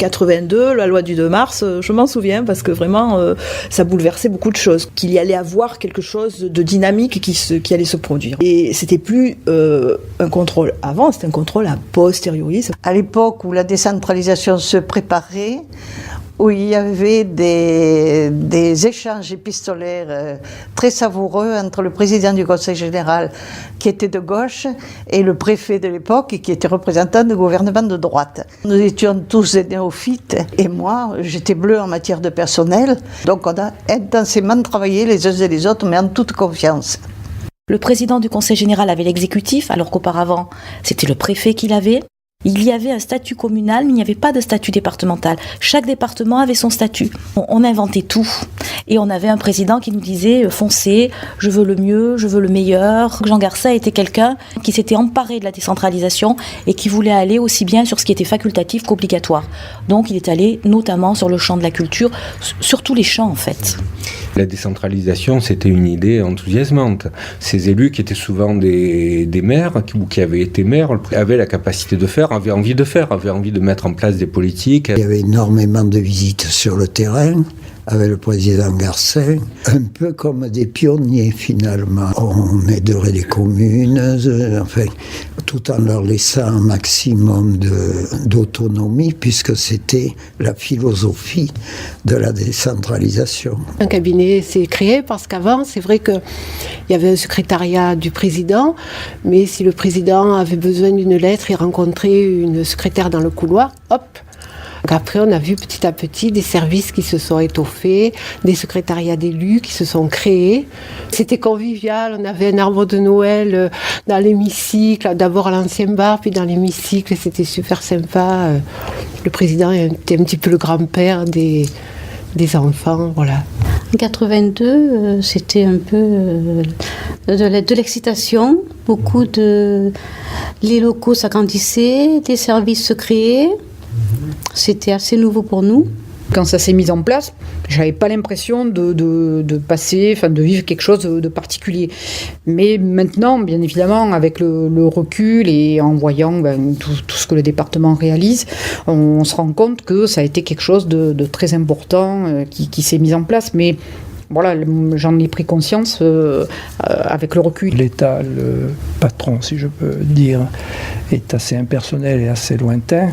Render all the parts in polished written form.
82, la loi du 2 mars, je m'en souviens parce que vraiment ça bouleversait beaucoup de choses, qu'il y allait avoir quelque chose de dynamique qui allait se produire. Et c'était plus un contrôle avant, c'était un contrôle a posteriori. À l'époque où la décentralisation se préparait, où il y avait des échanges épistolaires très savoureux entre le président du Conseil général, qui était de gauche, et le préfet de l'époque, qui était représentant du gouvernement de droite. Nous étions tous des néophytes, et moi, j'étais bleue en matière de personnel, donc on a intensément travaillé les uns et les autres, mais en toute confiance. Le président du Conseil général avait l'exécutif, alors qu'auparavant, c'était le préfet qui l'avait. Il y avait un statut communal, mais il n'y avait pas de statut départemental. Chaque département avait son statut. On inventait tout. Et on avait un président qui nous disait « foncez, je veux le mieux, je veux le meilleur ». Jean Garcet était quelqu'un qui s'était emparé de la décentralisation et qui voulait aller aussi bien sur ce qui était facultatif qu'obligatoire. Donc il est allé notamment sur le champ de la culture, sur tous les champs en fait. La décentralisation, c'était une idée enthousiasmante. Ces élus qui étaient souvent des maires, ou qui avaient été maires, avaient la capacité de faire, avaient envie de mettre en place des politiques. Il y avait énormément de visites sur le terrain, avec le président Garcet, un peu comme des pionniers finalement. On aiderait les communes, enfin, tout en leur laissant un maximum d'autonomie, puisque c'était la philosophie de la décentralisation. Un cabinet s'est créé parce qu'avant, c'est vrai qu'il y avait un secrétariat du président, mais si le président avait besoin d'une lettre, il rencontrait une secrétaire dans le couloir, hop. Donc après, on a vu petit à petit des services qui se sont étoffés, des secrétariats d'élus qui se sont créés. C'était convivial, on avait un arbre de Noël dans l'hémicycle, d'abord à l'ancien bar, puis dans l'hémicycle, c'était super sympa. Le président était un petit peu le grand-père des enfants, voilà. En 82, c'était un peu de l'excitation, les locaux s'agrandissaient, des services se créaient. C'était assez nouveau pour nous. Quand ça s'est mis en place, j'avais pas l'impression de vivre quelque chose de particulier. Mais maintenant, bien évidemment, avec le recul et en voyant tout ce que le département réalise, on se rend compte que ça a été quelque chose de très important qui s'est mis en place. Mais voilà, j'en ai pris conscience avec le recul. L'État, le patron, si je peux dire, est assez impersonnel et assez lointain.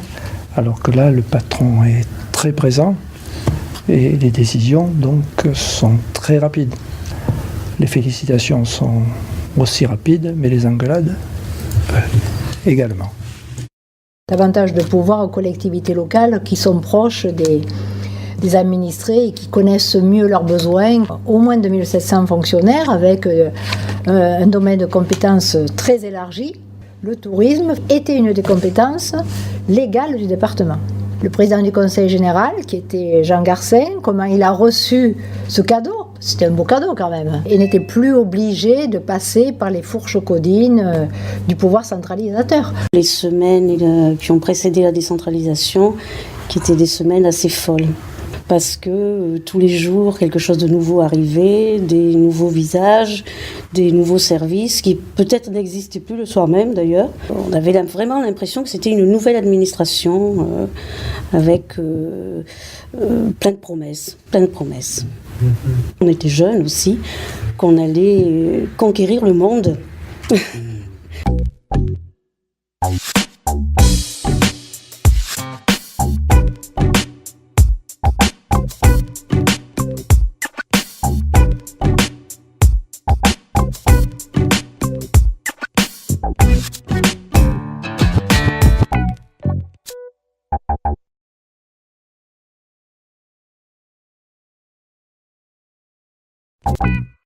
Alors que là, le patron est très présent et les décisions donc sont très rapides. Les félicitations sont aussi rapides, mais les engueulades également. Davantage de pouvoir aux collectivités locales qui sont proches des administrés et qui connaissent mieux leurs besoins. Au moins 2700 fonctionnaires avec un domaine de compétences très élargi. Le tourisme était une des compétences légales du département. Le président du Conseil général, qui était Jean Garcet, comment il a reçu ce cadeau, c'était un beau cadeau quand même, et n'était plus obligé de passer par les fourches caudines du pouvoir centralisateur. Les semaines qui ont précédé la décentralisation, qui étaient des semaines assez folles. Parce que tous les jours, quelque chose de nouveau arrivait, des nouveaux visages, des nouveaux services qui peut-être n'existaient plus le soir même d'ailleurs. On avait vraiment l'impression que c'était une nouvelle administration avec plein de promesses. On était jeunes aussi, qu'on allait conquérir le monde.